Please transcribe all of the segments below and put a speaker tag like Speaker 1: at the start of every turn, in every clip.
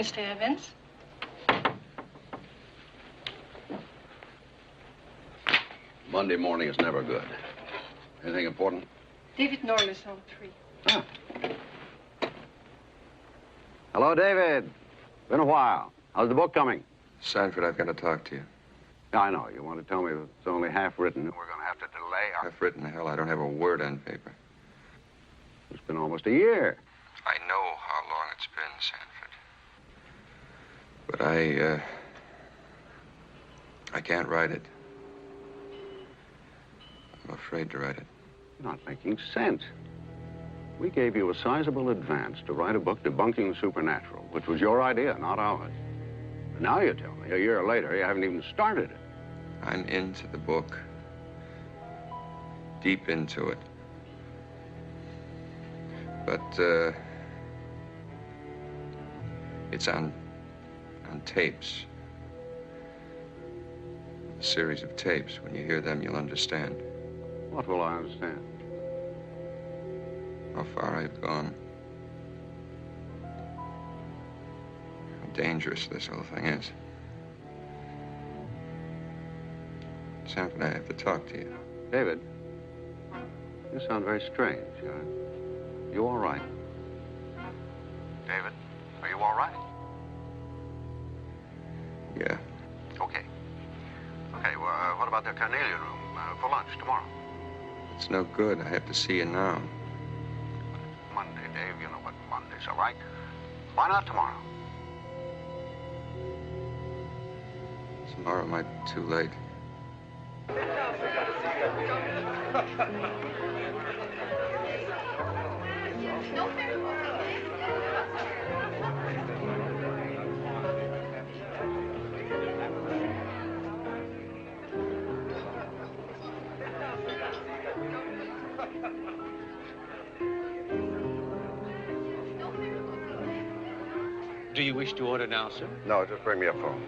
Speaker 1: Mr. Evans.
Speaker 2: Monday morning is never good. Anything important?
Speaker 1: David Norliss on 3.
Speaker 2: Ah. Hello, David. Been a while. How's the book coming?
Speaker 3: Sanford, I've got to talk to you.
Speaker 2: Yeah, I know. You want to tell me that it's only half written and we're going to have to delay our...
Speaker 3: Half written, hell, I don't have a word on paper.
Speaker 2: It's been almost a year.
Speaker 3: I know how long it's been, Sanford. But I can't write it. I'm afraid to write it.
Speaker 2: You're not making sense. We gave you a sizable advance to write a book debunking the supernatural, which was your idea, not ours. And now you tell me, a year later, you haven't even started it.
Speaker 3: I'm into the book. Deep into it. But, it's on tapes. A series of tapes. When you hear them, you'll understand.
Speaker 2: What will I understand?
Speaker 3: How far I've gone. How dangerous this whole thing is. Sanford, I have to talk to you.
Speaker 2: David, you sound very strange. You all right? David, are you all right?
Speaker 3: Yeah.
Speaker 2: Okay. Okay, well, what about the carnelian room for lunch tomorrow?
Speaker 3: It's no good. I have to see you now.
Speaker 2: Monday, Dave. You know what Monday's, all right? Why not tomorrow?
Speaker 3: Tomorrow might be too late.
Speaker 4: Do you wish to order now, sir?
Speaker 2: No, just bring me a phone.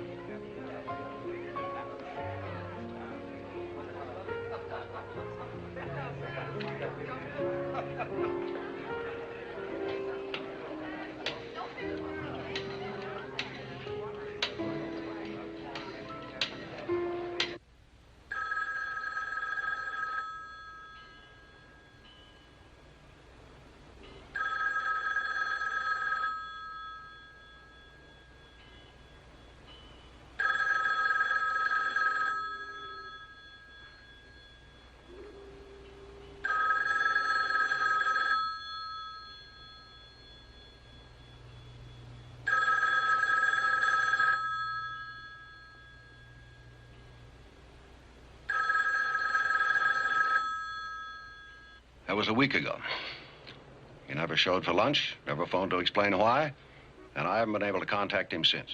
Speaker 5: That was a week ago. He never showed for lunch, never phoned to explain why, and I haven't been able to contact him since.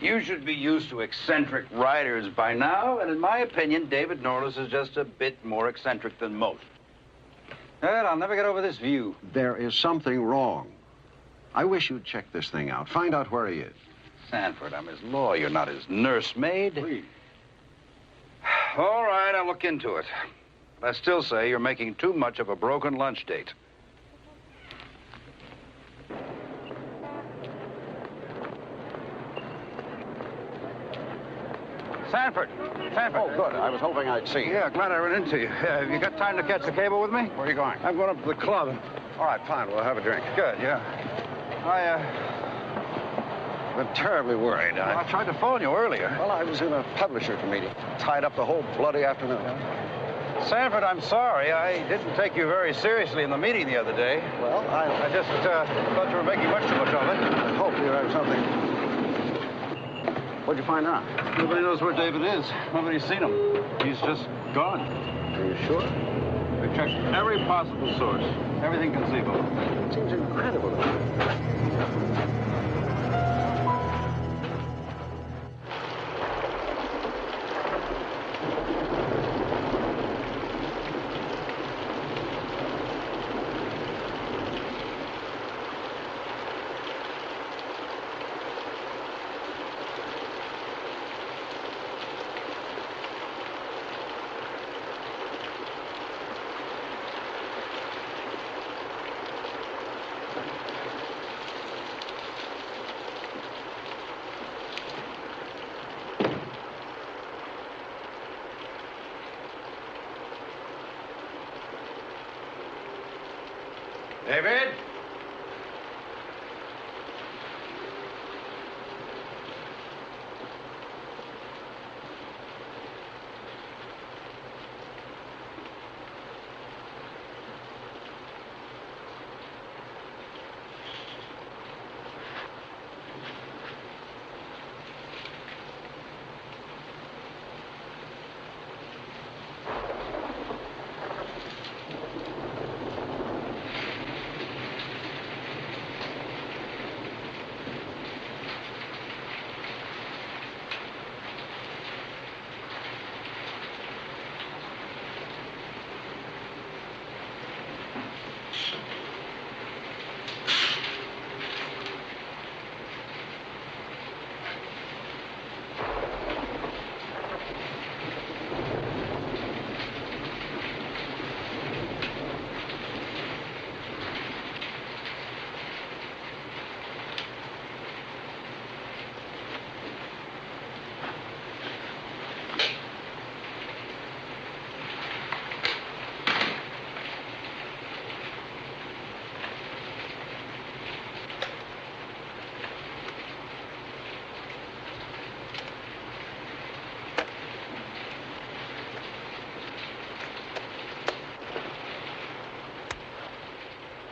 Speaker 6: You should be used to eccentric writers by now, and in my opinion, David Norliss is just a bit more eccentric than most. Well, I'll never get over this view.
Speaker 5: There is something wrong. I wish you'd check this thing out. Find out where he is.
Speaker 6: Sanford, I'm his lawyer, not his nursemaid.
Speaker 5: Please.
Speaker 6: All right, I'll look into it. But I still say you're making too much of a broken lunch date. Sanford.
Speaker 5: Oh, good. I was hoping I'd see you.
Speaker 6: Yeah, glad I ran into you. Have you got time to catch the cable with me?
Speaker 5: Where are you going?
Speaker 6: I'm going up to the club.
Speaker 5: All right, fine. We'll have a drink.
Speaker 6: Good, yeah.
Speaker 5: I'm terribly worried.
Speaker 6: I tried to phone you earlier.
Speaker 5: Well, I was in a publisher's meeting. Tied up the whole bloody afternoon.
Speaker 6: Sanford, I'm sorry. I didn't take you very seriously in the meeting the other day.
Speaker 5: Well,
Speaker 6: I just thought you were making much too much of it.
Speaker 5: I hope you have something. What'd you find out?
Speaker 6: Nobody knows where David is. Nobody's seen him. He's just gone.
Speaker 5: Are you sure?
Speaker 6: We've checked every possible source. Everything conceivable.
Speaker 5: It seems incredible. David?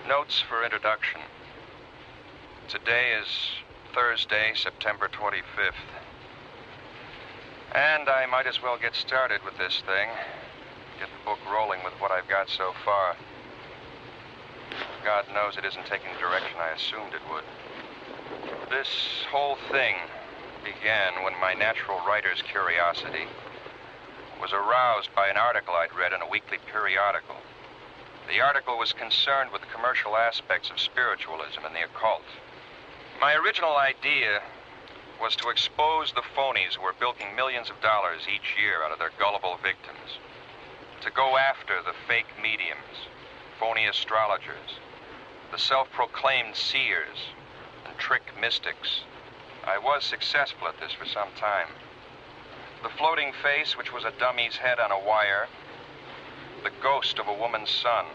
Speaker 3: Notes for introduction. Today is Thursday, September 25th. And I might as well get started with this thing. Get the book rolling with what I've got so far. God knows it isn't taking the direction I assumed it would. This whole thing began when my natural writer's curiosity was aroused by an article I'd read in a weekly periodical. The article was concerned with the commercial aspects of spiritualism and the occult. My original idea was to expose the phonies who were bilking millions of dollars each year out of their gullible victims. To go after the fake mediums, phony astrologers, the self-proclaimed seers, and trick mystics. I was successful at this for some time. The floating face, which was a dummy's head on a wire, the ghost of a woman's son,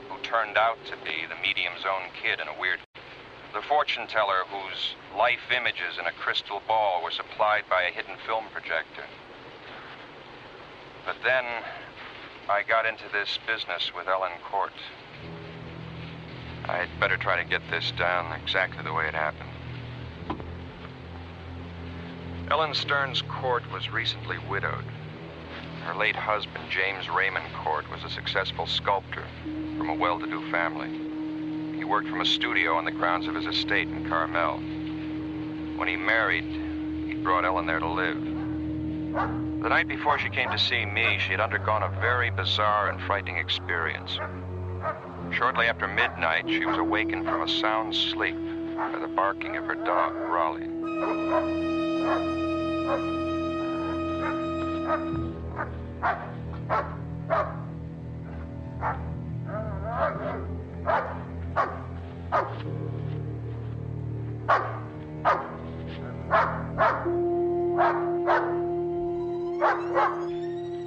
Speaker 3: who turned out to be the medium's own kid in a weird... The fortune teller whose life images in a crystal ball were supplied by a hidden film projector. But then I got into this business with Ellen Cort. I'd better try to get this down exactly the way it happened. Ellen Sterns Cort was recently widowed. Her late husband, James Raymond Cort, was a successful sculptor from a well-to-do family. He worked from a studio on the grounds of his estate in Carmel. When he married, he brought Ellen there to live. The night before she came to see me, she had undergone a very bizarre and frightening experience. Shortly after midnight, she was awakened from a sound sleep by the barking of her dog, Raleigh.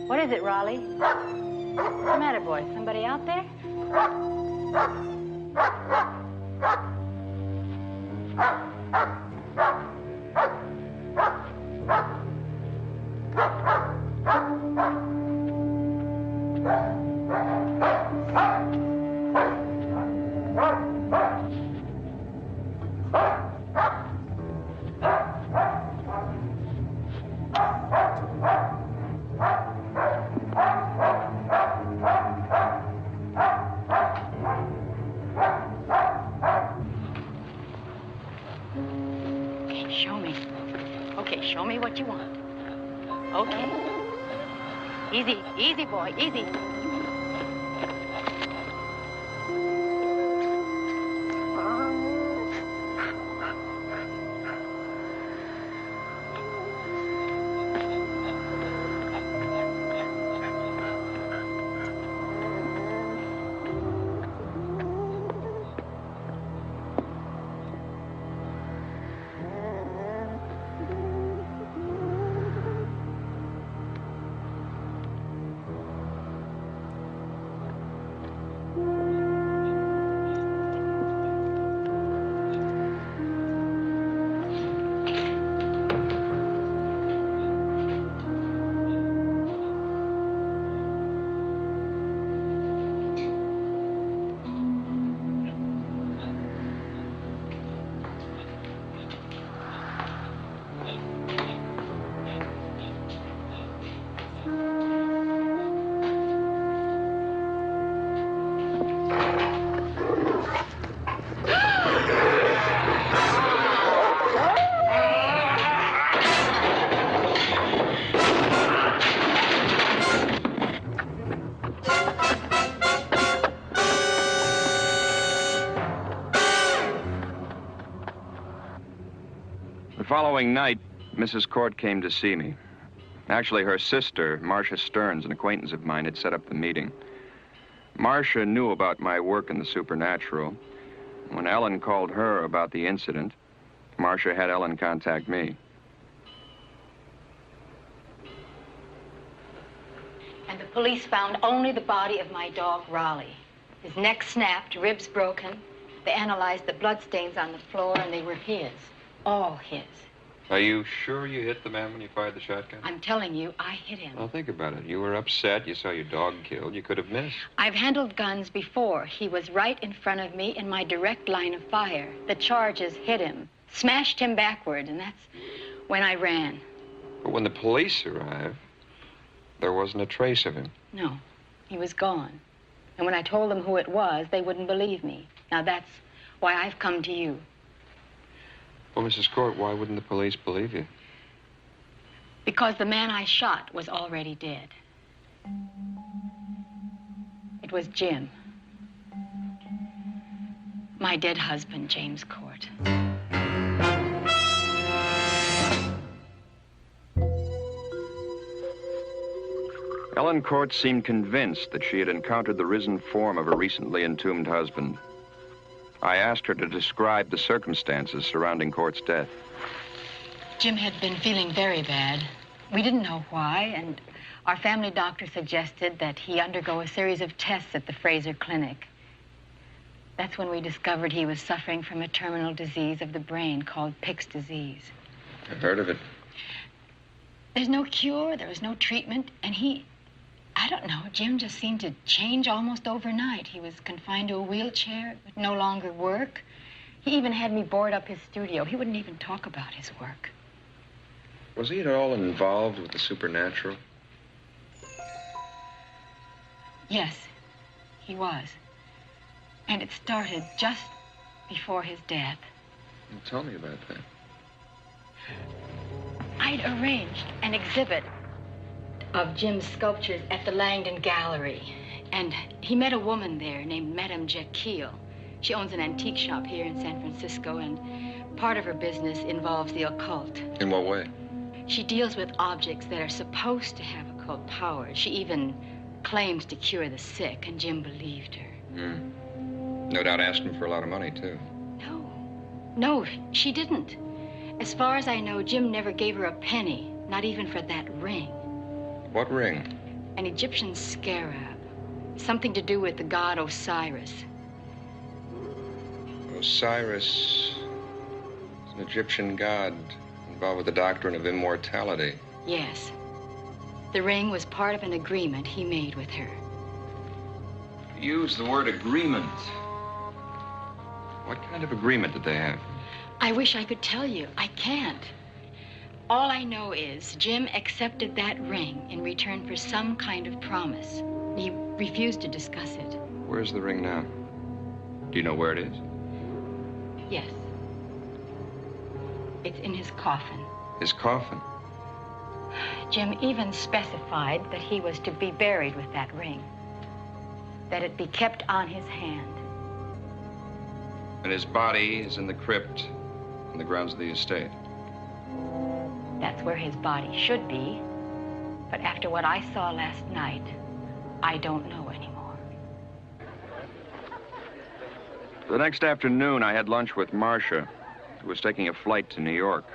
Speaker 7: What is it, Raleigh? What's the matter, boy? Somebody out there? Show me what you want. Okay. Easy, easy, boy, easy.
Speaker 3: The following night, Mrs. Cort came to see me. Actually, her sister, Marcia Sterns, an acquaintance of mine, had set up the meeting. Marcia knew about my work in the supernatural. When Ellen called her about the incident, Marcia had Ellen contact me.
Speaker 7: And the police found only the body of my dog, Raleigh. His neck snapped, ribs broken. They analyzed the bloodstains on the floor, and they were his. All his.
Speaker 3: Are you sure you hit the man when you fired the shotgun?
Speaker 7: I'm telling you, I hit him.
Speaker 3: Well, think about it. You were upset. You saw your dog killed. You could have missed.
Speaker 7: I've handled guns before. He was right in front of me in my direct line of fire. The charges hit him, smashed him backward, and that's when I ran.
Speaker 3: But when the police arrived, there wasn't a trace of him.
Speaker 7: No, he was gone. And when I told them who it was, they wouldn't believe me. Now that's why I've come to you.
Speaker 3: Well, Mrs. Cort, why wouldn't the police believe you?
Speaker 7: Because the man I shot was already dead. It was Jim. My dead husband, James Cort.
Speaker 3: Ellen Cort seemed convinced that she had encountered the risen form of her recently entombed husband. I asked her to describe the circumstances surrounding Cort's death.
Speaker 7: Jim had been feeling very bad. We didn't know why, and our family doctor suggested that he undergo a series of tests at the Fraser Clinic. That's when we discovered he was suffering from a terminal disease of the brain called Pick's disease.
Speaker 3: I've heard of it.
Speaker 7: There's no cure, there was no treatment, and I don't know, Jim just seemed to change almost overnight. He was confined to a wheelchair, it would no longer work. He even had me board up his studio. He wouldn't even talk about his work.
Speaker 3: Was he at all involved with the supernatural?
Speaker 7: Yes, he was. And it started just before his death.
Speaker 3: Well, tell me about that.
Speaker 7: I'd arranged an exhibit of Jim's sculptures at the Langdon Gallery. And he met a woman there named Madame Jekyll. She owns an antique shop here in San Francisco, and part of her business involves the occult.
Speaker 3: In what way?
Speaker 7: She deals with objects that are supposed to have occult powers. She even claims to cure the sick, and Jim believed her.
Speaker 3: No doubt asked him for a lot of money, too.
Speaker 7: No, she didn't. As far as I know, Jim never gave her a penny, not even for that ring.
Speaker 3: What ring?
Speaker 7: An Egyptian scarab. Something to do with the god Osiris.
Speaker 3: Osiris is an Egyptian god involved with the doctrine of immortality.
Speaker 7: Yes. The ring was part of an agreement he made with her.
Speaker 3: Use the word agreement. What kind of agreement did they have?
Speaker 7: I wish I could tell you. I can't. All I know is Jim accepted that ring in return for some kind of promise. He refused to discuss it.
Speaker 3: Where's the ring now? Do you know where it is?
Speaker 7: Yes. It's in his coffin.
Speaker 3: His coffin?
Speaker 7: Jim even specified that he was to be buried with that ring. That it be kept on his hand.
Speaker 3: And his body is in the crypt on the grounds of the estate.
Speaker 7: That's where his body should be. But after what I saw last night, I don't know anymore.
Speaker 3: The next afternoon, I had lunch with Marcia, who was taking a flight to New York.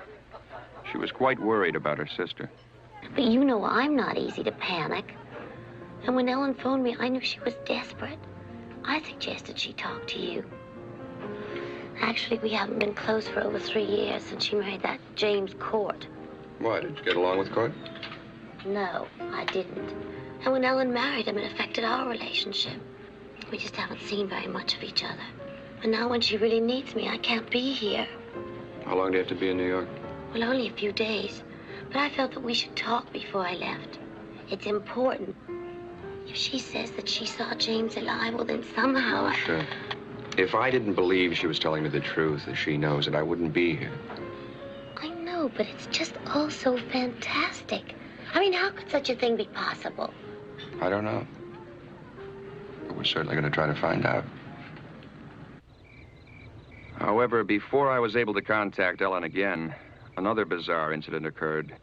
Speaker 3: She was quite worried about her sister.
Speaker 8: But you know I'm not easy to panic. And when Ellen phoned me, I knew she was desperate. I suggested she talk to you. Actually, we haven't been close for over 3 years since she married that James Cort.
Speaker 3: Why, did you get along with Cort?
Speaker 8: No, I didn't. And when Ellen married him, it affected our relationship. We just haven't seen very much of each other. And now when she really needs me, I can't be here.
Speaker 3: How long do you have to be in New York?
Speaker 8: Well, only a few days. But I felt that we should talk before I left. It's important. If she says that she saw James alive, well, then somehow
Speaker 3: Sure. If I didn't believe she was telling me the truth, as she knows it, I wouldn't be here.
Speaker 8: I know, but it's just all so fantastic. I mean, how could such a thing be possible?
Speaker 3: I don't know. But we're certainly going to try to find out. However, before I was able to contact Ellen again, another bizarre incident occurred.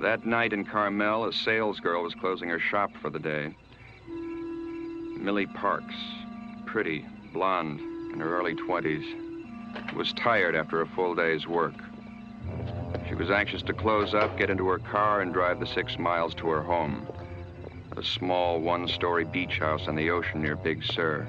Speaker 3: That night in Carmel, a salesgirl was closing her shop for the day. Millie Parks, pretty, blonde, in her early 20s, was tired after a full day's work. She was anxious to close up, get into her car, and drive the 6 miles to her home, a small one-story beach house on the ocean near Big Sur.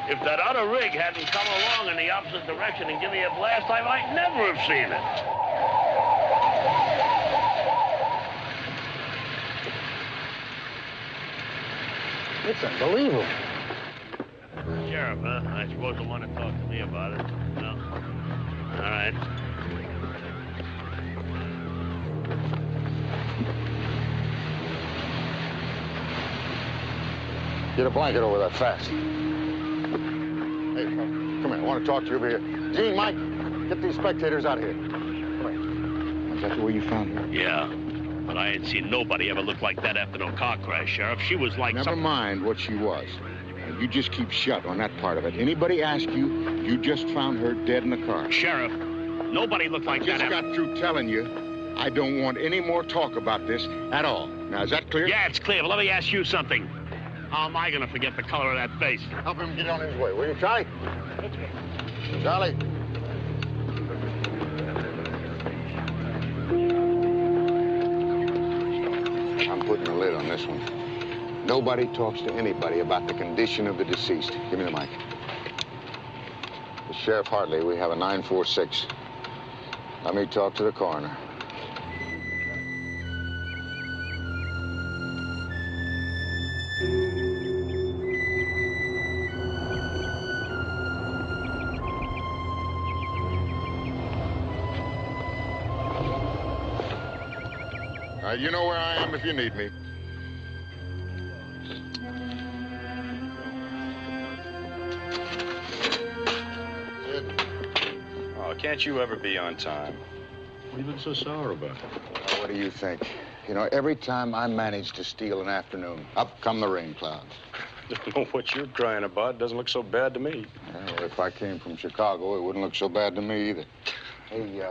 Speaker 9: If that other rig hadn't come along in the opposite direction and give me a blast, I might never have seen it.
Speaker 2: It's unbelievable.
Speaker 9: Sheriff, huh? I suppose you'll want to talk to me about it. No? All right.
Speaker 2: Get a blanket over that fast. Hey, come here. I want to talk to you over here. Gene, Mike, get these spectators out of here. Come here. Is that the way you found her?
Speaker 9: Yeah, but I ain't seen nobody ever look like that after no car crash, Sheriff. She was like
Speaker 10: Never mind what she was. You just keep shut on that part of it. Anybody ask you, you just found her dead in the car.
Speaker 9: Sheriff, nobody looked like that.
Speaker 10: I just got through telling you, I don't want any more talk about this at all. Now, is that clear?
Speaker 9: Yeah, it's clear, but let me ask you something. How am I going to forget the color of that face?
Speaker 2: Help him get on his way, will you, Charlie? Charlie. I'm putting a lid on this one. Nobody talks to anybody about the condition of the deceased. Give me the mic. Sheriff Hartley, we have a 946. Let me talk to the coroner. You know where I am if you need me.
Speaker 3: Oh, can't you ever be on time?
Speaker 10: What are you looking so sour about?
Speaker 2: Well, what do you think? You know, every time I manage to steal an afternoon, up come the rain clouds.
Speaker 11: don't know what you're crying about. It doesn't look so bad to me.
Speaker 10: Well, if I came from Chicago, it wouldn't look so bad to me either. Hey,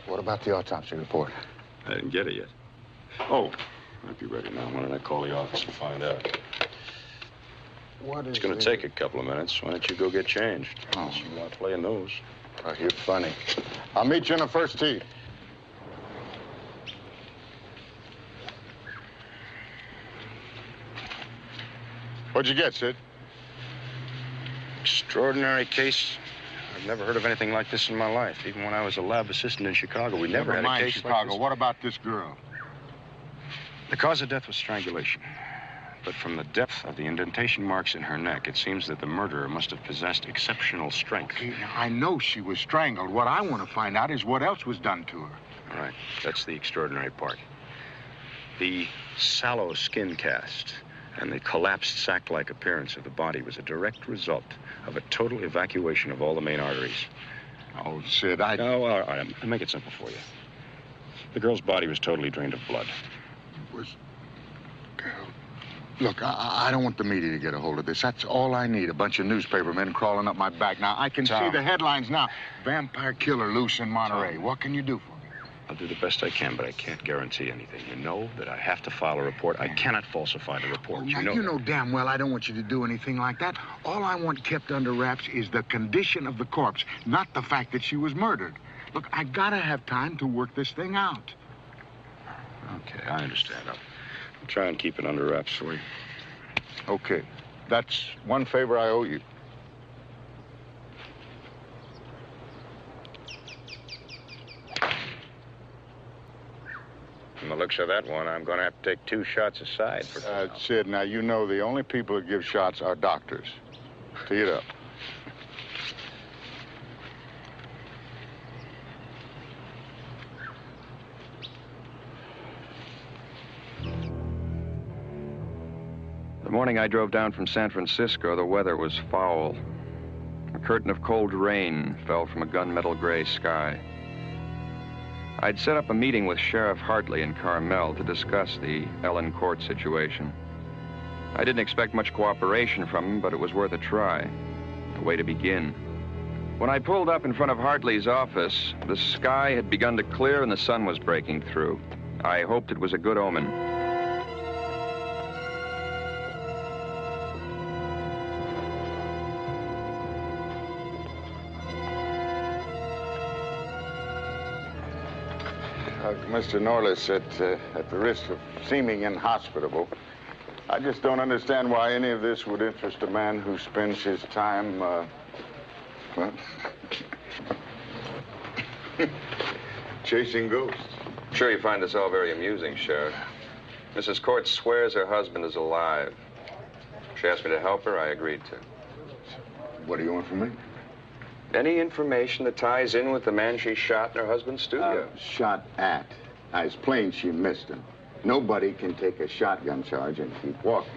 Speaker 10: what about the autopsy report?
Speaker 11: I didn't get it yet. Oh, might be ready now. Why don't I call the office and find out? It's going to take a couple of minutes. Why don't you go get changed?
Speaker 10: Oh.
Speaker 11: You're not playing those.
Speaker 10: Oh, you're funny. I'll meet you in the first tee. What'd you get, Sid?
Speaker 11: Extraordinary case. I've never heard of anything like this in my life. Even when I was a lab assistant in Chicago, we never had a case
Speaker 10: Chicago.
Speaker 11: like this.
Speaker 10: What about this girl?
Speaker 11: The cause of death was strangulation. But from the depth of the indentation marks in her neck, it seems that the murderer must have possessed exceptional strength.
Speaker 10: Okay, now, I know she was strangled. What I want to find out is what else was done to her.
Speaker 11: All right, that's the extraordinary part. The sallow skin cast and the collapsed sac-like appearance of the body was a direct result of a total evacuation of all the main arteries.
Speaker 10: Oh, Sid,
Speaker 11: No, all right, I'll make it simple for you. The girl's body was totally drained of blood.
Speaker 10: Look, I don't want the media to get a hold of this. That's all I need, a bunch of newspaper men crawling up my back. Now, I can see the headlines now. Vampire killer loose in Monterey.
Speaker 11: Tom.
Speaker 10: What can you do for me?
Speaker 11: I'll do the best I can, but I can't guarantee anything. You know that I have to file a report. I cannot falsify the report.
Speaker 10: Now, you know damn well I don't want you to do anything like that. All I want kept under wraps is the condition of the corpse, not the fact that she was murdered. Look, I gotta have time to work this thing out.
Speaker 11: Okay, I understand. I'll try and keep it under wraps for you.
Speaker 10: Okay. That's one favor I owe you.
Speaker 11: From the looks of that one, I'm going to have to take 2 shots aside for
Speaker 10: Sid, now, you know the only people who give shots are doctors. Tee it up.
Speaker 3: The morning I drove down from San Francisco, the weather was foul. A curtain of cold rain fell from a gunmetal gray sky. I'd set up a meeting with Sheriff Hartley in Carmel to discuss the Ellen Cort situation. I didn't expect much cooperation from him, but it was worth a try, a way to begin. When I pulled up in front of Hartley's office, the sky had begun to clear and the sun was breaking through. I hoped it was a good omen.
Speaker 10: Mr. Norliss, at the risk of seeming inhospitable, I just don't understand why any of this would interest a man who spends his time, well, chasing ghosts.
Speaker 3: I'm sure you find this all very amusing, Sheriff. Mrs. Cort swears her husband is alive. She asked me to help her. I agreed to.
Speaker 10: What do you want from me?
Speaker 3: Any information that ties in with the man she shot in her husband's studio.
Speaker 10: Shot at. Now, it's plain she missed him. Nobody can take a shotgun charge and keep walking.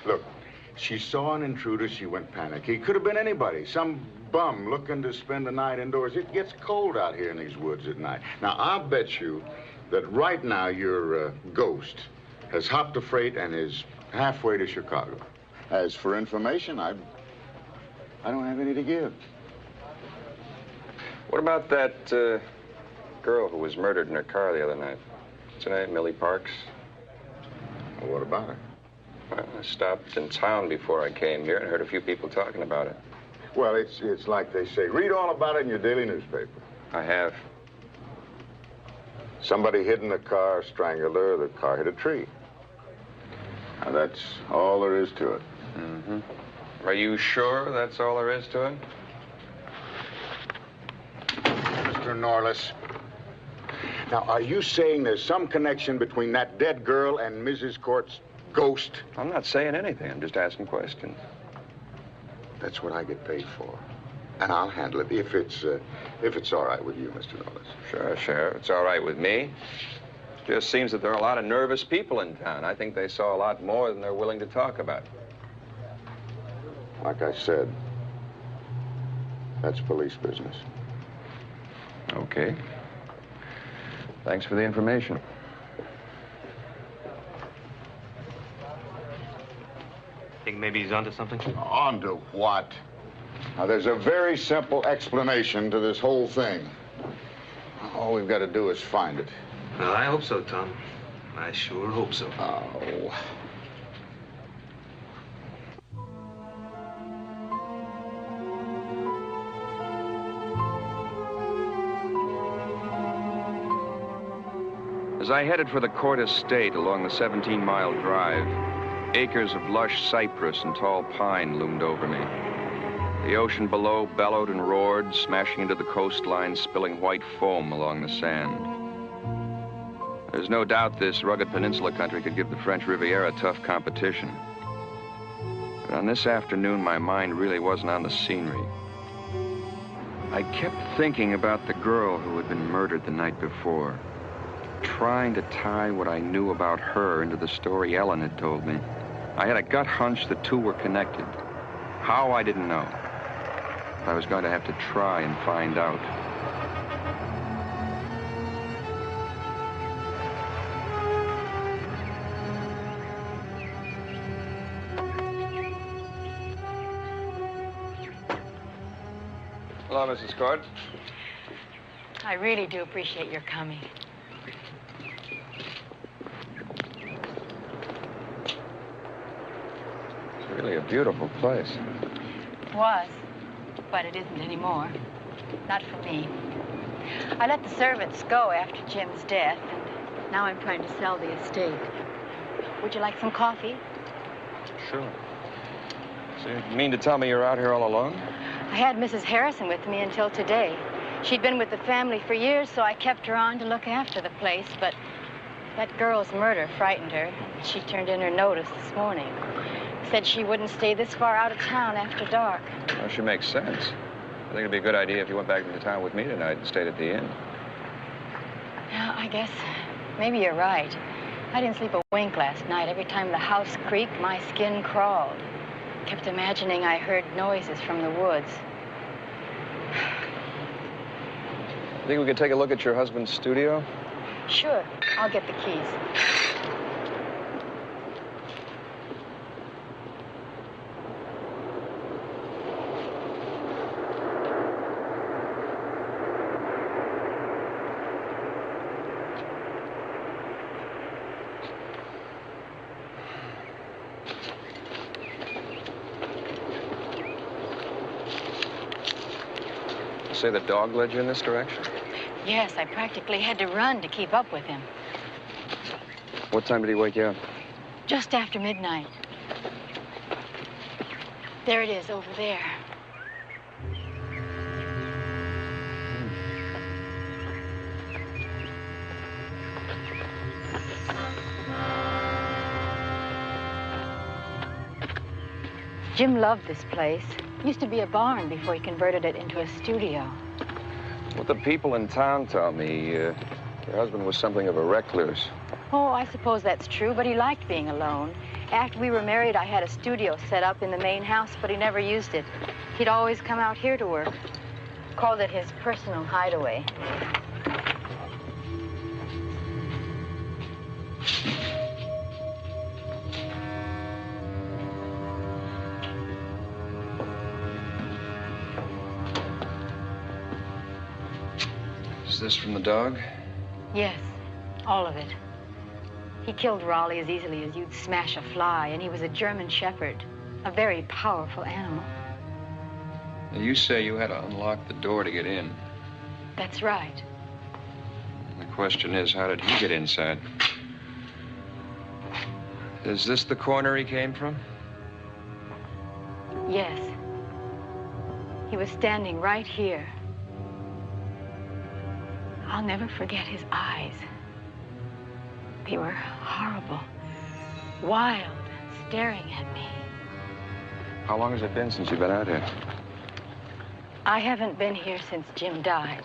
Speaker 10: Look, she saw an intruder, she went panic. He could have been anybody, some bum looking to spend the night indoors. It gets cold out here in these woods at night. Now, I'll bet you that right now your ghost has hopped a freight and is halfway to Chicago. As for information, I don't have any to give.
Speaker 3: What about that girl who was murdered in her car the other night? What's her name? Millie Parks?
Speaker 10: Well, what about her?
Speaker 3: Well, I stopped in town before I came here and heard a few people talking about it.
Speaker 10: Well, it's like they say. Read all about it in your daily newspaper.
Speaker 3: I have.
Speaker 10: Somebody hid in the car, strangled her, the car hit a tree. Now, that's all there is to it.
Speaker 3: Mm-hmm. Are you sure that's all there is to it?
Speaker 10: Mr. Norliss, now, are you saying there's some connection between that dead girl and Mrs. Cort's ghost?
Speaker 3: I'm not saying anything. I'm just asking questions.
Speaker 10: That's what I get paid for. And I'll handle it if it's all right with you, Mr. Norliss.
Speaker 3: Sure, Sheriff. It's all right with me. Just seems that there are a lot of nervous people in town. I think they saw a lot more than they're willing to talk about.
Speaker 10: Like I said, that's police business.
Speaker 3: Okay. Thanks for the information.
Speaker 4: Think maybe he's onto something?
Speaker 10: Onto what? Now, there's a very simple explanation to this whole thing. All we've got to do is find it.
Speaker 4: Well, I hope so, Tom. I sure hope so.
Speaker 10: Oh.
Speaker 3: As I headed for the Cort estate along the 17-mile drive, acres of lush cypress and tall pine loomed over me. The ocean below bellowed and roared, smashing into the coastline, spilling white foam along the sand. There's no doubt this rugged peninsula country could give the French Riviera tough competition. But on this afternoon, my mind really wasn't on the scenery. I kept thinking about the girl who had been murdered the night before, trying to tie what I knew about her into the story Ellen had told me. I had a gut hunch the two were connected. How, I didn't know. I was going to have to try and find out. Hello, Mrs. Cort.
Speaker 7: I really do appreciate your coming.
Speaker 3: It's really a beautiful place.
Speaker 7: Was, but it isn't anymore. Not for me. I let the servants go after Jim's death, and now I'm trying to sell the estate. Would you like some coffee?
Speaker 3: Sure. So you mean to tell me you're out here all alone?
Speaker 7: I had Mrs. Harrison with me until today. She'd been with the family for years, so I kept her on to look after the place, but that girl's murder frightened her. She turned in her notice this morning. Said she wouldn't stay this far out of town after dark.
Speaker 3: Well, she makes sense. I think it'd be a good idea if you went back into town with me tonight and stayed at the inn.
Speaker 7: Yeah, I guess maybe you're right. I didn't sleep a wink last night. Every time the house creaked, my skin crawled. Kept imagining I heard noises from the woods.
Speaker 3: Think we could take a look at your husband's studio?
Speaker 7: Sure, I'll get the keys.
Speaker 3: Say the dog led you in this direction?
Speaker 7: Yes, I practically had to run to keep up with him.
Speaker 3: What time did he wake you up?
Speaker 7: Just after midnight. There it is, over there. Jim loved this place. Used to be a barn before he converted it into a studio.
Speaker 3: What the people in town tell me, your husband was something of a recluse.
Speaker 7: Oh, I suppose that's true, but he liked being alone. After we were married, I had a studio set up in the main house, but he never used it. He'd always come out here to work. Called it his personal hideaway.
Speaker 3: Is this from the dog?
Speaker 7: Yes, all of it. He killed Raleigh as easily as you'd smash a fly, and he was a German shepherd, a very powerful animal.
Speaker 3: Now, you say you had to unlock the door to get in.
Speaker 7: That's right.
Speaker 3: The question is, how did he get inside? Is this the corner he came from?
Speaker 7: Yes. He was standing right here. I'll never forget his eyes. They were horrible, wild, staring at me.
Speaker 3: How long has it been since you've been out here?
Speaker 7: I haven't been here since Jim died.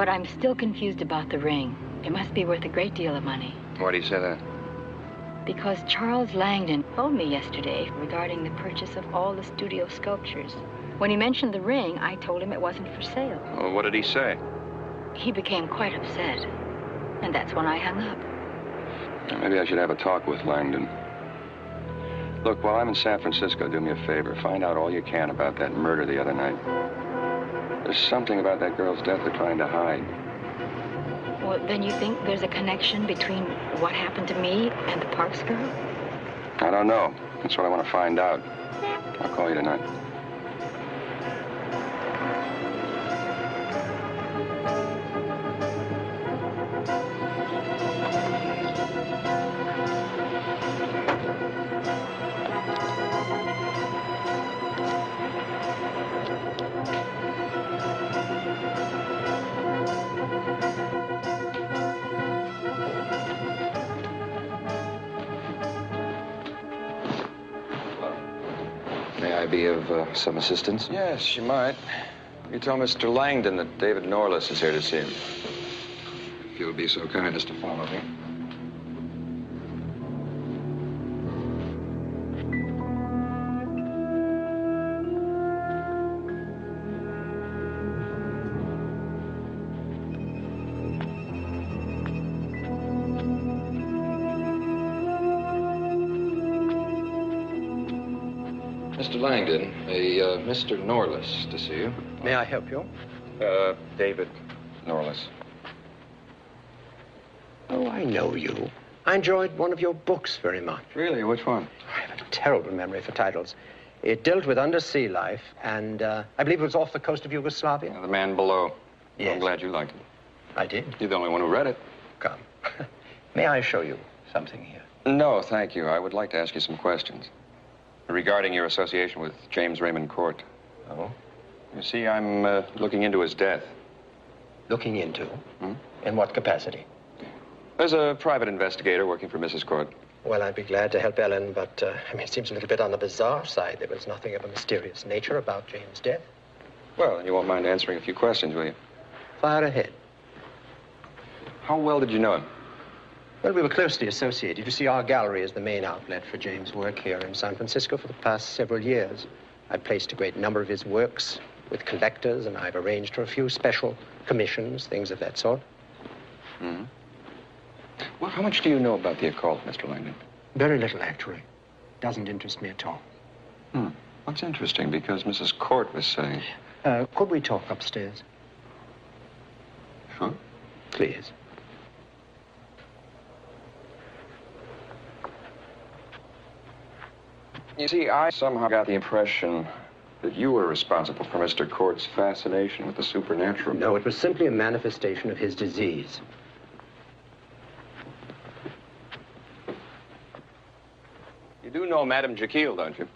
Speaker 7: But I'm still confused about the ring. It must be worth a great deal of money.
Speaker 3: Why do you say that?
Speaker 7: Because Charles Langdon phoned me yesterday regarding the purchase of all the studio sculptures. When he mentioned the ring, I told him it wasn't for sale.
Speaker 3: Well, what did he say?
Speaker 7: He became quite upset. And that's when I hung up.
Speaker 3: Maybe I should have a talk with Langdon. Look, while I'm in San Francisco, do me a favor. Find out all you can about that murder the other night. There's something about that girl's death they're trying to hide.
Speaker 7: Well, then you think there's a connection between what happened to me and the Parks girl?
Speaker 3: I don't know. That's what I want to find out. I'll call you tonight. Be of some assistance? Yes, you might. You tell Mr. Langdon that David Norliss is here to see him. If you'll be so kind as to follow me. Mr. Langdon, a Mr. Norliss to see you.
Speaker 12: May I help you?
Speaker 3: David Norliss.
Speaker 12: Oh, I know you. I enjoyed one of your books very much.
Speaker 3: Really? Which one?
Speaker 12: I have a terrible memory for titles. It dealt with undersea life, and I believe it was off the coast of Yugoslavia.
Speaker 3: The Man Below.
Speaker 12: Yes.
Speaker 3: I'm glad you liked it.
Speaker 12: I did.
Speaker 3: You're the only one who read it.
Speaker 12: Come. May I show you something here?
Speaker 3: No, thank you. I would like to ask you some questions. Regarding your association with James Raymond Cort.
Speaker 12: Oh?
Speaker 3: You see, I'm looking into his death.
Speaker 12: Looking into? In what capacity?
Speaker 3: There's a private investigator working for Mrs. Cort.
Speaker 12: Well, I'd be glad to help Ellen, but, it seems a little bit on the bizarre side. There was nothing of a mysterious nature about James' death.
Speaker 3: Well, then you won't mind answering a few questions, will you?
Speaker 12: Fire ahead.
Speaker 3: How well did you know him?
Speaker 12: Well, we were closely associated. You see, our gallery is the main outlet for James' work here in San Francisco for the past several years. I've placed a great number of his works with collectors, and I've arranged for a few special commissions, things of that sort.
Speaker 3: Mm-hmm. Well, how much do you know about the occult, Mr. Langdon?
Speaker 12: Very little, actually. Doesn't interest me at all.
Speaker 3: That's interesting, because Mrs. Cort was saying...
Speaker 12: Could we talk upstairs?
Speaker 3: Sure.
Speaker 12: Please.
Speaker 3: You see, I somehow got the impression that you were responsible for Mr. Cort's fascination with the supernatural.
Speaker 12: No, it was simply a manifestation of his disease.
Speaker 3: You do know Madame Jekyll, don't you?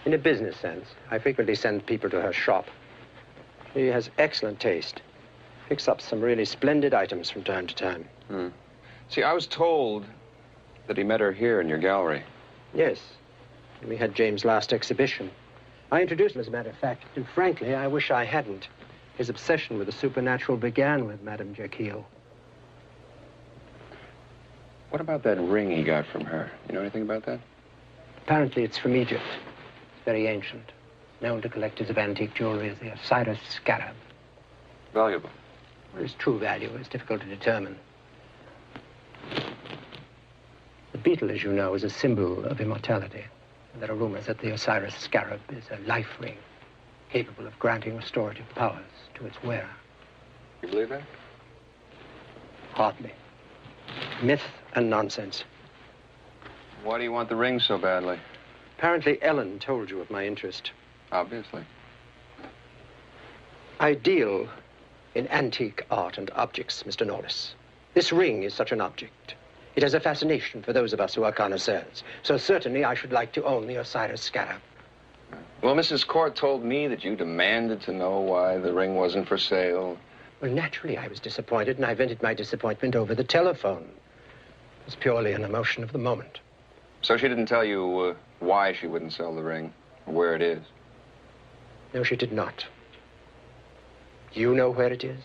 Speaker 12: In a business sense. I frequently send people to her shop. She has excellent taste. Picks up some really splendid items from time to time.
Speaker 3: See, I was told that he met her here in your gallery.
Speaker 12: Yes. We had James' last exhibition. I introduced him, as a matter of fact, and frankly, I wish I hadn't. His obsession with the supernatural began with Madame Jekyll.
Speaker 3: What about that ring he got from her? You know anything about that?
Speaker 12: Apparently, it's from Egypt. It's very ancient. Known to collectors of antique jewelry as the Osiris scarab.
Speaker 3: Valuable.
Speaker 12: Well, its true value is difficult to determine. The beetle, as you know, is a symbol of immortality. And there are rumors that the Osiris scarab is a life ring, capable of granting restorative powers to its wearer.
Speaker 3: You believe that?
Speaker 12: Hardly. Myth and nonsense.
Speaker 3: Why do you want the ring so badly?
Speaker 12: Apparently, Ellen told you of my interest.
Speaker 3: Obviously.
Speaker 12: I deal in antique art and objects, Mr. Norliss. This ring is such an object. It has a fascination for those of us who are connoisseurs. So certainly I should like to own the Osiris scarab.
Speaker 3: Well, Mrs. Cort told me that you demanded to know why the ring wasn't for sale.
Speaker 12: Well, naturally, I was disappointed, and I vented my disappointment over the telephone. It was purely an emotion of the moment.
Speaker 3: So she didn't tell you why she wouldn't sell the ring, or where it is?
Speaker 12: No, she did not. You know where it is?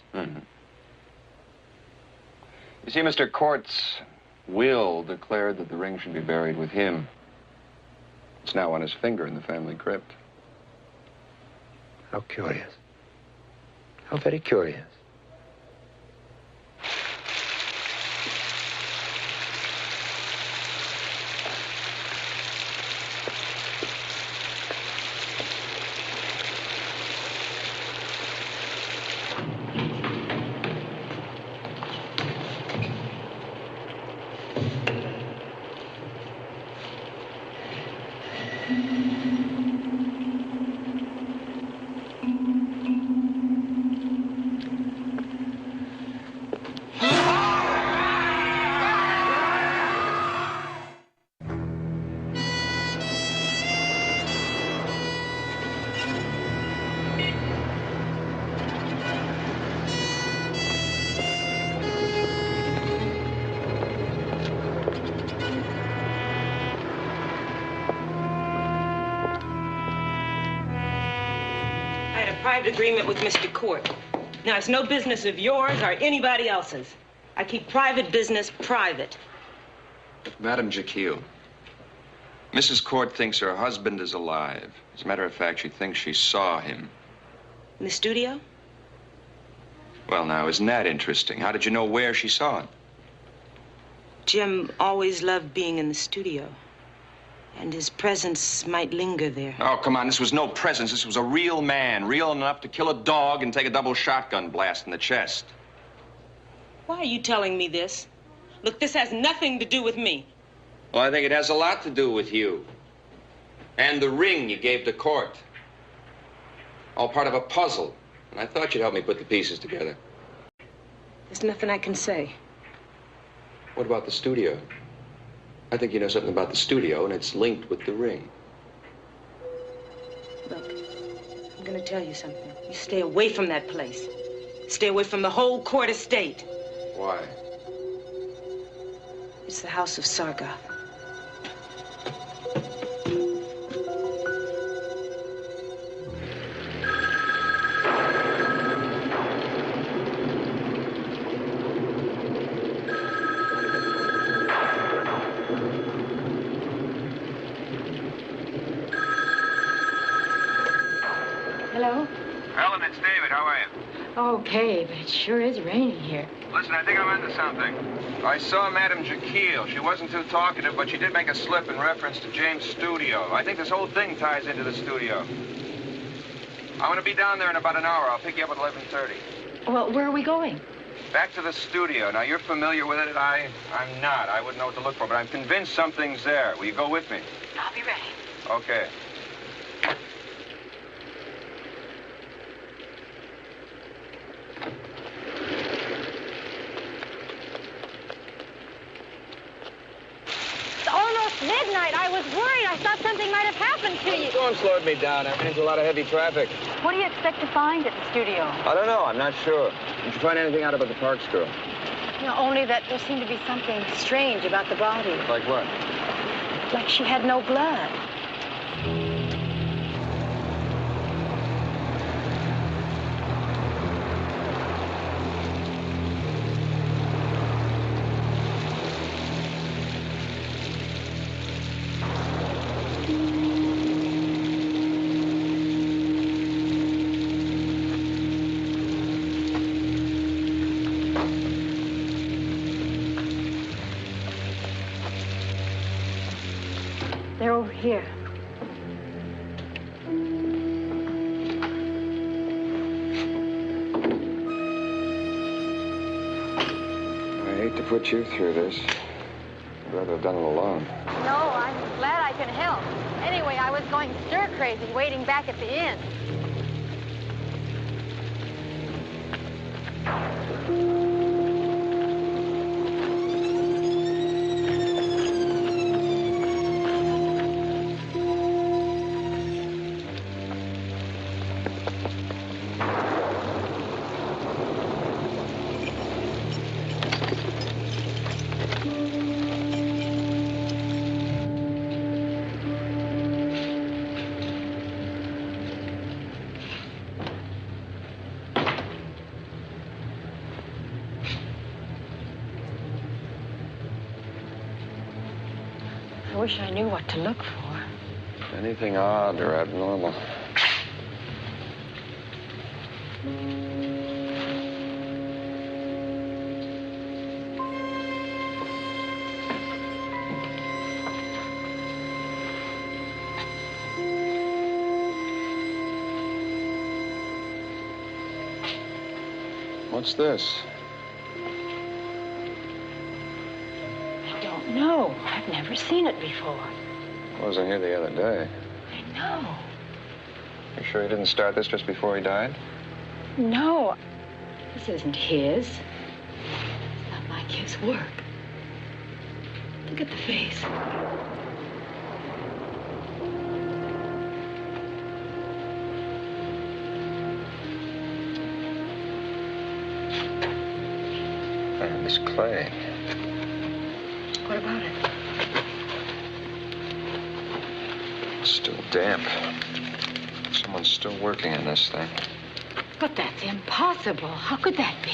Speaker 3: You see, Mr. Cort's will declared that the ring should be buried with him. It's now on his finger in the family crypt.
Speaker 12: How curious. How very curious.
Speaker 13: Agreement with Mr. Cort. Now, it's no business of yours or anybody else's. I keep private business private.
Speaker 3: Madame Jekyll, Mrs. Cort thinks her husband is alive. As a matter of fact, she thinks she saw him.
Speaker 13: In the studio?
Speaker 3: Well, now, isn't that interesting? How did you know where she saw him?
Speaker 13: Jim always loved being in the studio. And his presence might linger there.
Speaker 3: Oh, come on. This was no presence. This was a real man. Real enough to kill a dog and take a double shotgun blast in the chest.
Speaker 13: Why are you telling me this? Look, this has nothing to do with me.
Speaker 3: Well, I think it has a lot to do with you. And the ring you gave to Cort. All part of a puzzle. And I thought you'd help me put the pieces together.
Speaker 13: There's nothing I can say.
Speaker 3: What about the studio? I think you know something about the studio, and it's linked with the ring.
Speaker 13: Look, I'm gonna tell you something. You stay away from that place. Stay away from the whole Cort estate.
Speaker 3: Why?
Speaker 13: It's the house of Sargoth.
Speaker 7: Hello?
Speaker 3: Ellen, it's David. How are you?
Speaker 7: Okay, but it sure is raining here.
Speaker 3: Listen, I think I'm onto something. I saw Madame Jekyll. She wasn't too talkative, but she did make a slip in reference to James' studio. I think this whole thing ties into the studio. I'm going to be down there in about an hour. I'll pick you up at 11:30.
Speaker 7: Well, where are we going?
Speaker 3: Back to the studio. Now, you're familiar with it. I'm not. I wouldn't know what to look for, but I'm convinced something's there. Will you go with me?
Speaker 7: I'll be ready.
Speaker 3: Okay.
Speaker 14: Midnight. I was worried. I thought something might have happened to you.
Speaker 3: Storm slowed me down. I ran into a lot of heavy traffic.
Speaker 7: What do you expect to find at the studio?
Speaker 3: I don't know. I'm not sure. Did you find anything out about the Parks girl?
Speaker 7: No, only that there seemed to be something strange about the body.
Speaker 3: Like what?
Speaker 7: Like she had no blood. They're over here.
Speaker 3: I hate to put you through this. I'd rather have done it alone.
Speaker 14: No, I'm glad I can help. Anyway, I was going stir-crazy waiting back at the inn.
Speaker 7: wish I knew what to look for.
Speaker 3: Anything odd or abnormal. What's this?
Speaker 7: I don't know. I've never seen it before.
Speaker 3: I wasn't here the other day.
Speaker 7: I know.
Speaker 3: You sure he didn't start this just before he died?
Speaker 7: No. This isn't his. It's not like his work. Look at the face.
Speaker 3: This clay.
Speaker 7: What about it?
Speaker 3: It's still damp. Someone's still working on this thing.
Speaker 7: But that's impossible. How could that be?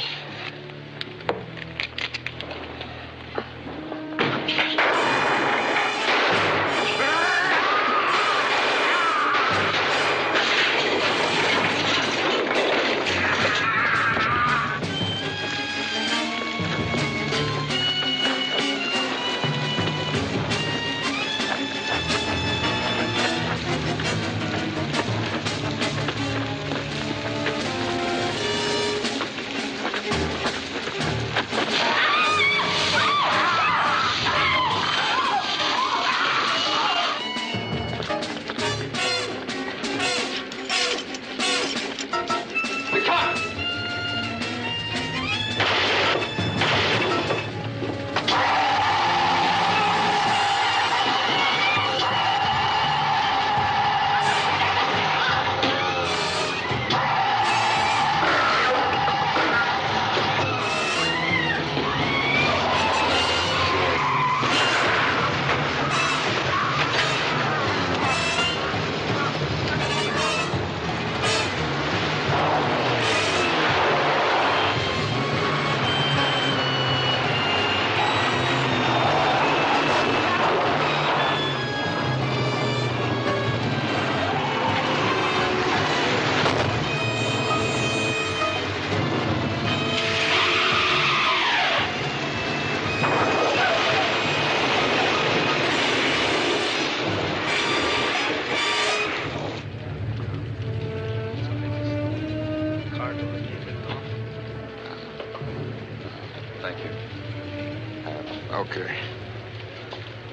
Speaker 10: Okay.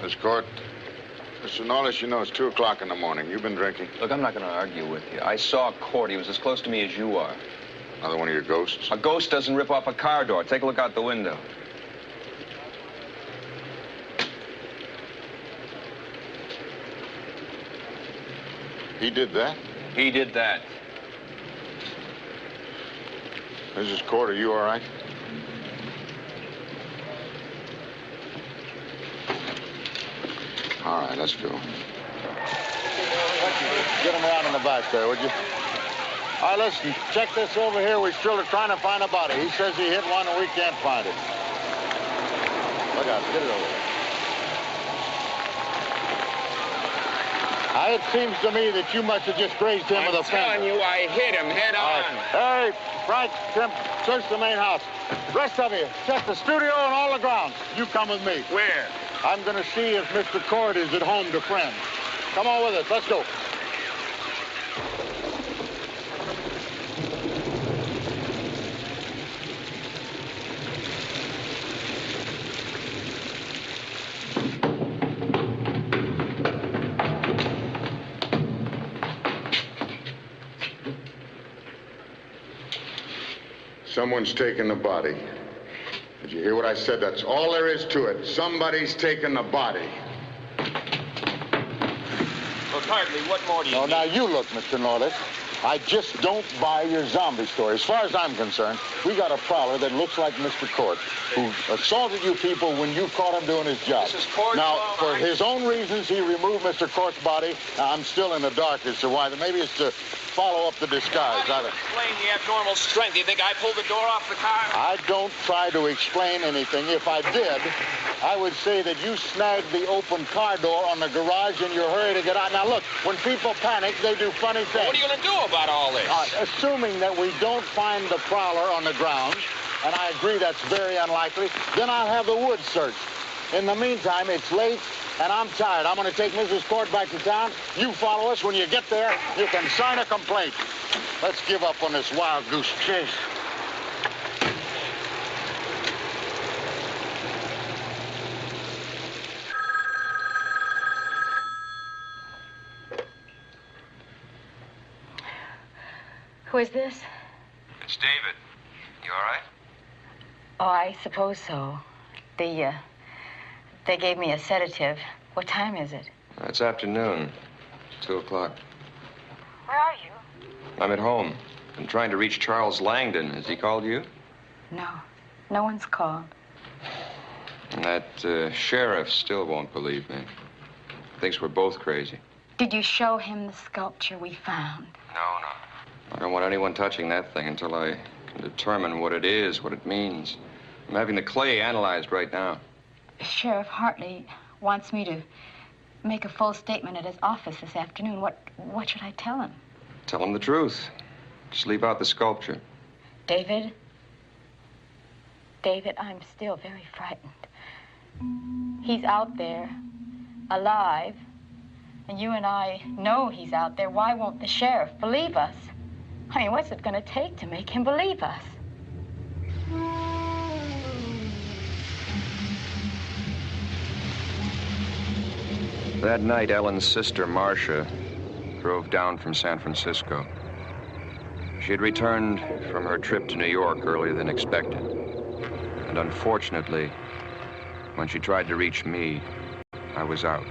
Speaker 10: Miss Cort, Mr. Norliss, you know it's 2 o'clock in the morning. You've been drinking.
Speaker 3: Look, I'm not going to argue with you. I saw Cort. He was as close to me as you are.
Speaker 10: Another one of your ghosts?
Speaker 3: A ghost doesn't rip off a car door. Take a look out the window.
Speaker 10: He did that?
Speaker 3: He did that.
Speaker 10: Mrs. Cort, are you all right? All right, let's go. Get him around in the back there, would you? All right, listen, check this over here. We're still trying to find a body. He says he hit one and we can't find it. Look out, get it over there. It seems to me that you must have just grazed him with a fence.
Speaker 15: I'm telling you, I hit him head on.
Speaker 10: Hey, Frank, Tim, search the main house. Rest of you, check the studio and all the grounds. You come with me.
Speaker 15: Where?
Speaker 10: I'm going to see if Mr. Cort is at home to friends. Come on with us. Let's go. Someone's taken the body. Did you hear what I said? That's all there is to it. Somebody's taken the body.
Speaker 15: Look, Hartley, what more do you need?
Speaker 10: Now you look, Mr. Norliss. I just don't buy your zombie story. As far as I'm concerned, we got a prowler that looks like Mr. Cort, who assaulted you people when you caught him doing his job.
Speaker 15: This is Cort's
Speaker 10: now,
Speaker 15: fault.
Speaker 10: for his own reasons, he removed Mr. Cort's body. Now, I'm still in the dark as to why. Maybe it's to follow up the disguise.
Speaker 15: How do you explain the abnormal strength? Do you think I pulled the door off the car?
Speaker 10: I don't try to explain anything. If I did, I would say that you snagged the open car door on the garage in your hurry to get out. Now, look, when people panic, they do funny things.
Speaker 15: Well, what are you going to do about all this?
Speaker 10: Assuming that we don't find the prowler on the grounds, and I agree that's very unlikely, then I'll have the woods searched. In the meantime, it's late, and I'm tired. I'm going to take Mrs. Cort back to town. You follow us. When you get there, you can sign a complaint. Let's give up on this wild goose chase.
Speaker 7: Who is this?
Speaker 3: It's David. You all right?
Speaker 7: Oh, I suppose so. They gave me a sedative. What time is it?
Speaker 3: It's afternoon. 2 o'clock.
Speaker 7: Where are you?
Speaker 3: I'm at home. I'm trying to reach Charles Langdon. Has he called you?
Speaker 7: No. No one's called.
Speaker 3: And that sheriff still won't believe me. Thinks we're both crazy.
Speaker 7: Did you show him the sculpture we found?
Speaker 3: No. I don't want anyone touching that thing until I can determine what it is, what it means. I'm having the clay analyzed right now.
Speaker 7: Sheriff Hartley wants me to make a full statement at his office this afternoon. What should I tell him?
Speaker 3: Tell him the truth. Just leave out the sculpture.
Speaker 7: David, I'm still very frightened. He's out there, alive, and you and I know he's out there. Why won't the sheriff believe us? I mean, what's it going to take to make him believe us?
Speaker 3: That night, Ellen's sister, Marcia, drove down from San Francisco. She had returned from her trip to New York earlier than expected. And unfortunately, when she tried to reach me, I was out.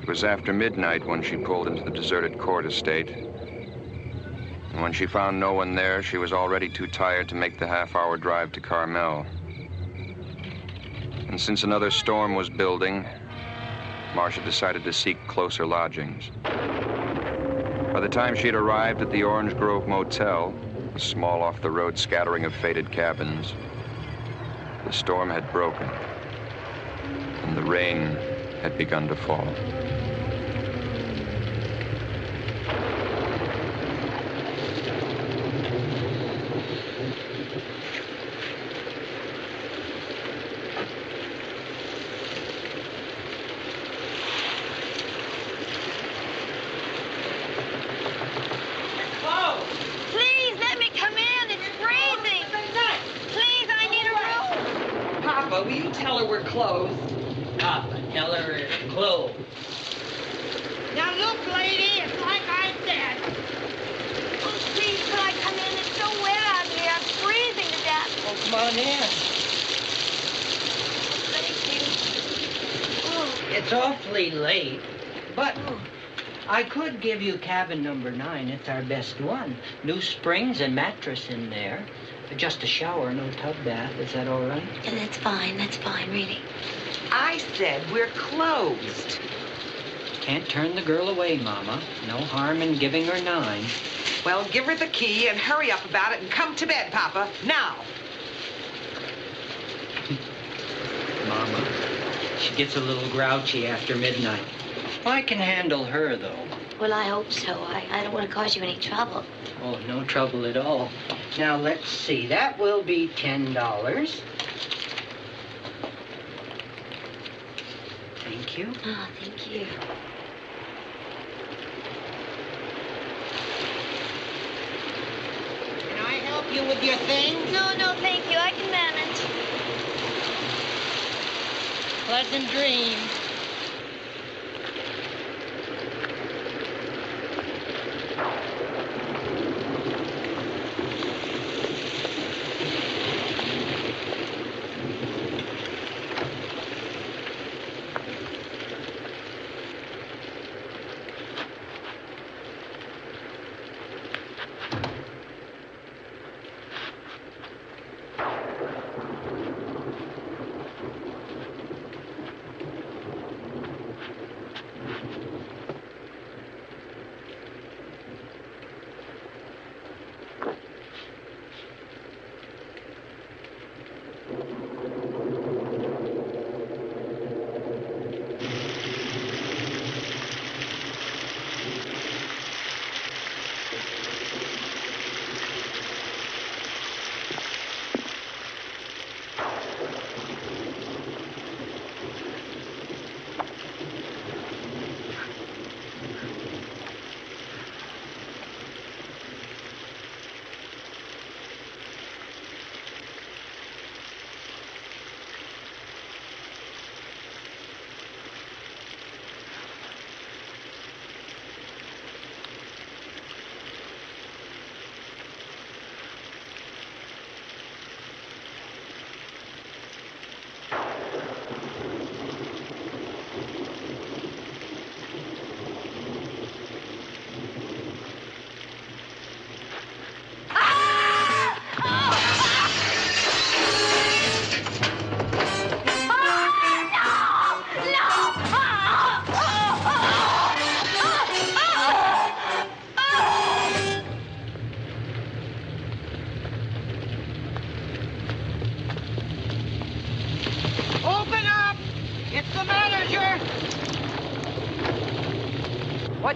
Speaker 3: It was after midnight when she pulled into the deserted Cort estate. And when she found no one there, she was already too tired to make the half-hour drive to Carmel. And since another storm was building, Marcia decided to seek closer lodgings. By the time she had arrived at the Orange Grove Motel, a small off-the-road scattering of faded cabins, the storm had broken, and the rain had begun to fall.
Speaker 16: Will you tell her we're closed? Papa, tell her it's closed.
Speaker 14: Now look, lady, it's like I said. Oh, please, could I come in? It's so wet out here. I'm freezing to death.
Speaker 16: Oh, come on in.
Speaker 14: Thank you. Oh.
Speaker 16: It's awfully late, but I could give you cabin number 9. It's our best one. New springs and mattress in there. Just a shower, no tub bath. Is that all right?
Speaker 8: Yeah, that's fine, really.
Speaker 17: I said we're closed.
Speaker 16: Can't turn the girl away, Mama. No harm in giving her 9.
Speaker 17: Well, give her the key and hurry up about it and come to bed, Papa, now.
Speaker 16: Mama, she gets a little grouchy after midnight. I can handle her, though.
Speaker 8: Well, I hope so. I don't want to cause you any trouble.
Speaker 16: Oh, no trouble at all. Now, let's see. That will be $10. Thank you.
Speaker 8: Oh, thank you.
Speaker 16: Can I help you with your things?
Speaker 14: No, thank you. I can manage.
Speaker 16: Pleasant dreams.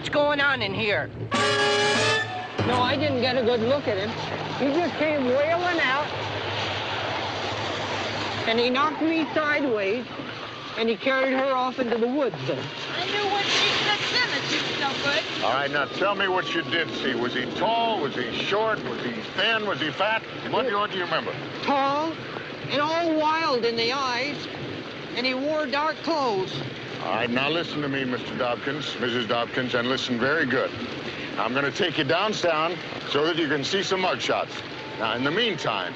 Speaker 14: What's going on in here?
Speaker 16: No, I didn't get a good look at him. He just came wailing out, and he knocked me sideways, and he carried her off into the woods.
Speaker 14: I knew when she slipped in that she was no good.
Speaker 10: All right, now tell me what you did see. Was he tall? Was he short? Was he thin? Was he fat? What do you remember?
Speaker 16: Tall and all wild in the eyes, and he wore dark clothes.
Speaker 10: All right, now listen to me, Mr. Dobkins, Mrs. Dobkins, and listen very good. I'm going to take you downtown so that you can see some mugshots. Now, in the meantime,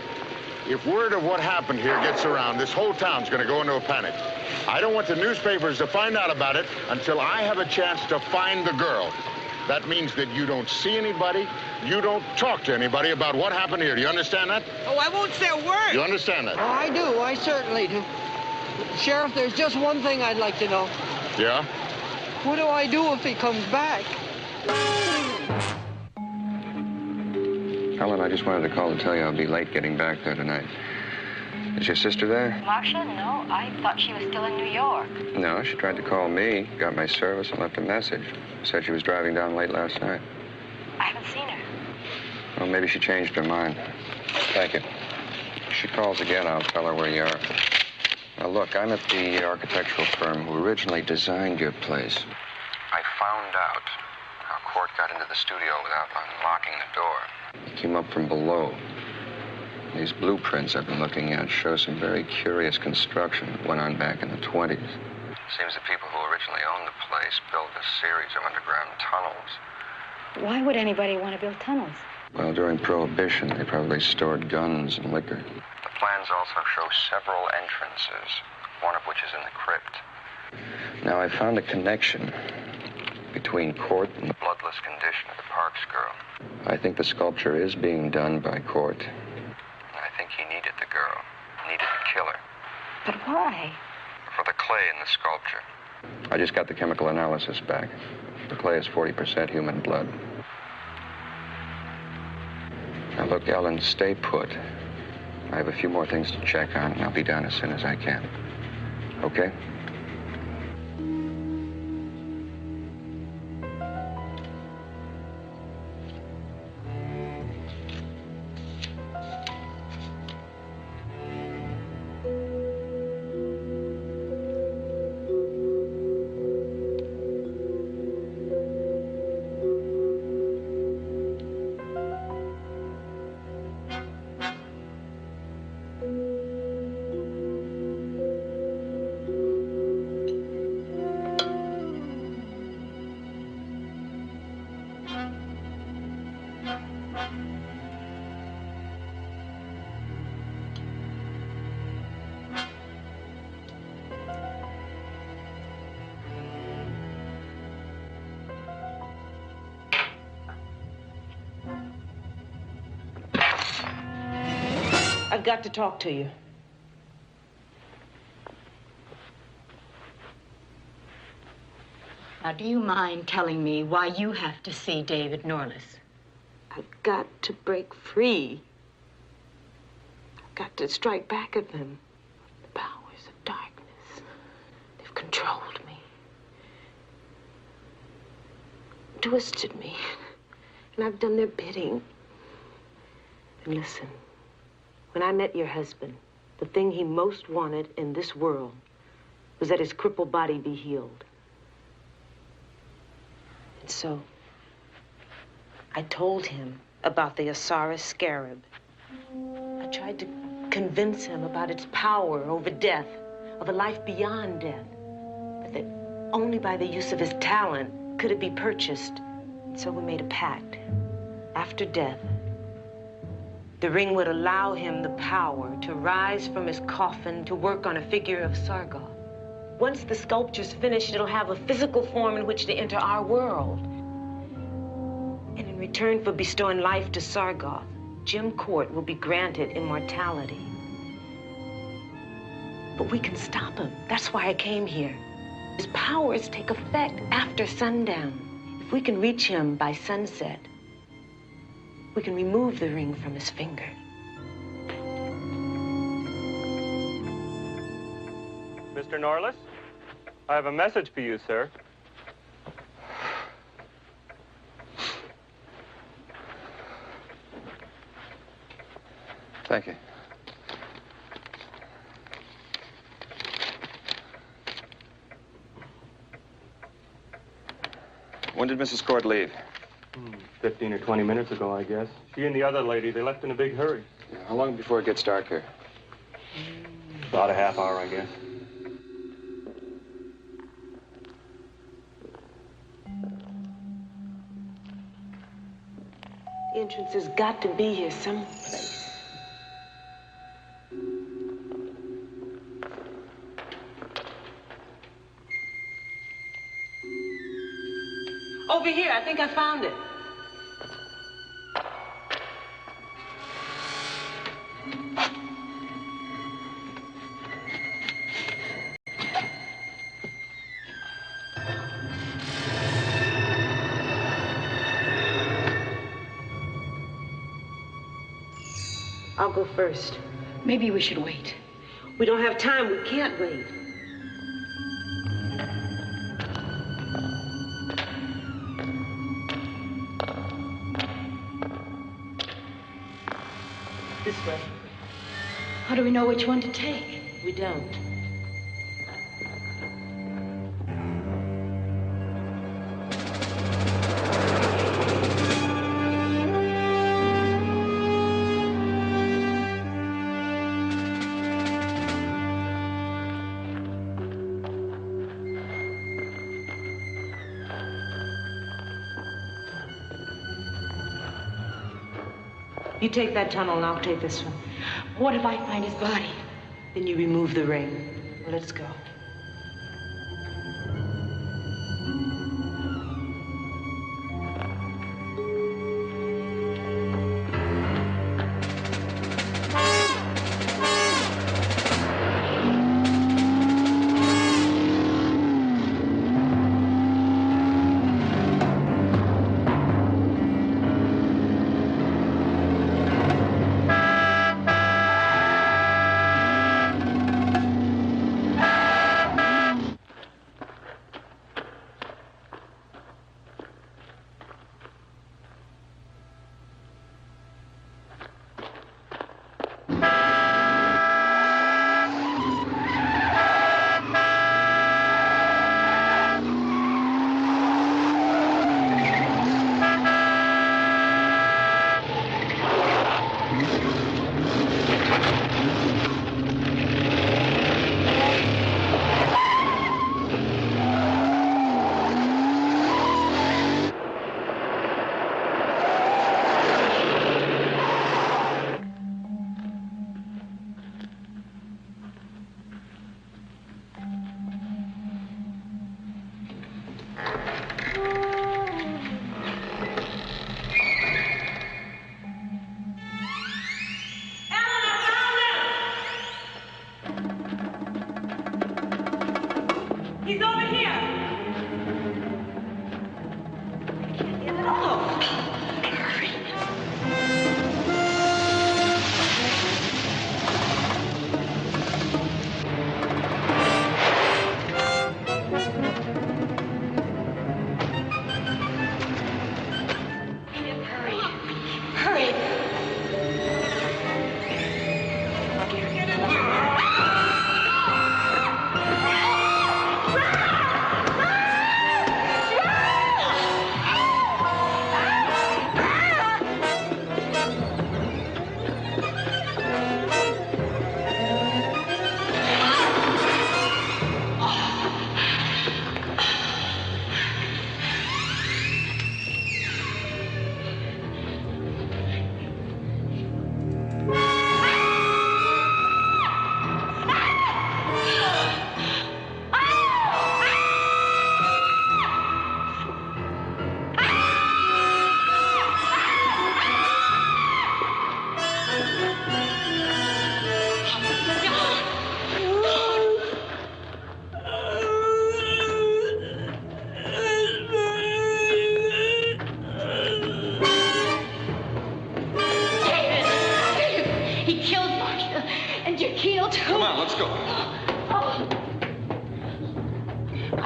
Speaker 10: if word of what happened here gets around, this whole town's going to go into a panic. I don't want the newspapers to find out about it until I have a chance to find the girl. That means that you don't see anybody, you don't talk to anybody about what happened here. Do you understand that?
Speaker 14: Oh, I won't say a word.
Speaker 10: You understand that?
Speaker 16: Oh, I do. I certainly do. Sheriff, there's just one thing I'd like to know.
Speaker 10: Yeah?
Speaker 16: What do I do if he comes back?
Speaker 3: Ellen, I just wanted to call to tell you I'll be late getting back there tonight. Is your sister there?
Speaker 7: Marcia? No, I thought she was still in New York.
Speaker 3: No, she tried to call me, got my service, and left a message. Said she was driving down late last night.
Speaker 7: I haven't seen her.
Speaker 3: Well, maybe she changed her mind. Thank you. If she calls again, I'll tell her where you are. Now, look, I'm at the architectural firm who originally designed your place. I found out how Cort got into the studio without unlocking the door. He came up from below. These blueprints I've been looking at show some very curious construction that went on back in the 20s. Seems the people who originally owned the place built a series of underground tunnels.
Speaker 7: Why would anybody want to build tunnels?
Speaker 3: Well, during Prohibition, they probably stored guns and liquor. The plans also show several entrances, one of which is in the crypt. Now, I found a connection between Cort and the bloodless condition of the Parks girl. I think the sculpture is being done by Cort. I think he needed the girl, needed to kill her.
Speaker 7: But why?
Speaker 3: For the clay in the sculpture. I just got the chemical analysis back. The clay is 40% human blood. Now, look, Ellen, stay put. I have a few more things to check on, and I'll be down as soon as I can. Okay?
Speaker 13: I've got to talk to you.
Speaker 7: Now, do you mind telling me why you have to see David Norliss?
Speaker 18: I've got to break free. I've got to strike back at them. The powers of darkness. They've controlled me. Twisted me. And I've done their bidding. And listen. When I met your husband, the thing he most wanted in this world was that his crippled body be healed. And so, I told him about the Osiris scarab. I tried to convince him about its power over death, of a life beyond death, but that only by the use of his talent could it be purchased. And so we made a pact. After death, the ring would allow him the power to rise from his coffin to work on a figure of Sargoth. Once the sculpture's finished, it'll have a physical form in which to enter our world. And in return for bestowing life to Sargoth, Jim Cort will be granted immortality. But we can stop him. That's why I came here. His powers take effect after sundown. If we can reach him by sunset, we can remove the ring from his finger.
Speaker 19: Mr. Norliss, I have a message for you, sir.
Speaker 3: Thank you. When did Mrs. Cort leave?
Speaker 19: 15 or 20 minutes ago, I guess. She and the other lady, they left in a big hurry.
Speaker 3: Yeah, how long before it gets dark here?
Speaker 19: About a half hour, I guess.
Speaker 18: The entrance has got to be here someplace. Over here, I think I found it. I'll go first.
Speaker 7: Maybe we should wait.
Speaker 18: We don't have time. We can't wait. This way.
Speaker 7: How do we know which one to take?
Speaker 18: We don't. You take that tunnel and I'll take this one.
Speaker 7: What if I find his body?
Speaker 18: Then you remove the ring. Let's go.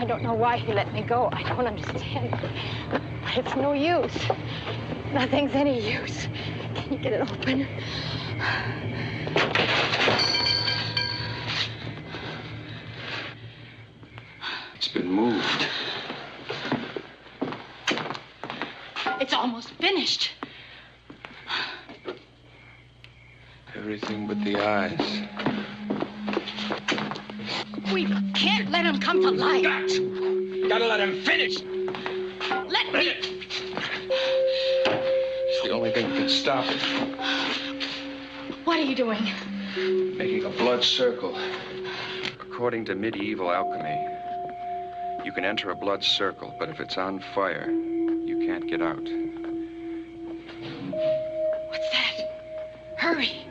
Speaker 7: I don't know why he let me go. I don't understand. But it's no use. Nothing's any use.
Speaker 8: Can you get it open?
Speaker 3: It's been moved.
Speaker 8: It's almost finished.
Speaker 3: Everything but the eyes.
Speaker 8: We can't let him come to life.
Speaker 3: Gotta let him finish.
Speaker 8: Let me.
Speaker 3: It's the only thing that can stop it.
Speaker 8: What are you doing?
Speaker 3: Making a blood circle. According to medieval alchemy, you can enter a blood circle, but if it's on fire, you can't get out.
Speaker 8: What's that? Hurry.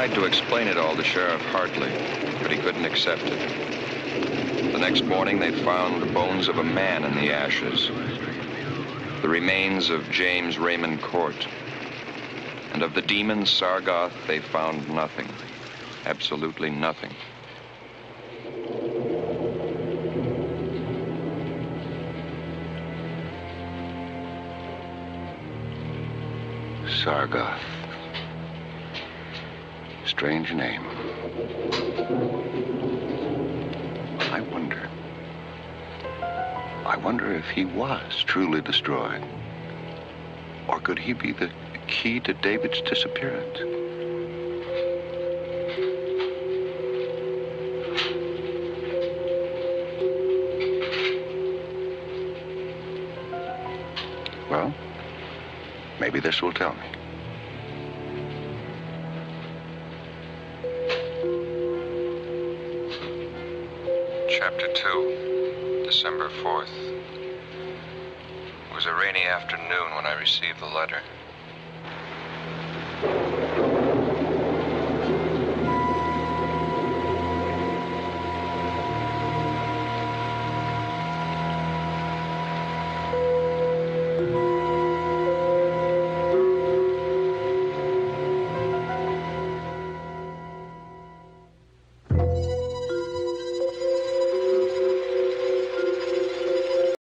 Speaker 3: tried to explain it all to Sheriff Hartley, but he couldn't accept it. The next morning, they found the bones of a man in the ashes, the remains of James Raymond Cort. And of the demon Sargoth, they found nothing, absolutely nothing.
Speaker 2: Sargoth. Strange name. I wonder if he was truly destroyed. Or could he be the key to David's disappearance? Well, maybe this will tell me.
Speaker 3: Chapter 2, December 4th. It was a rainy afternoon when I received the letter.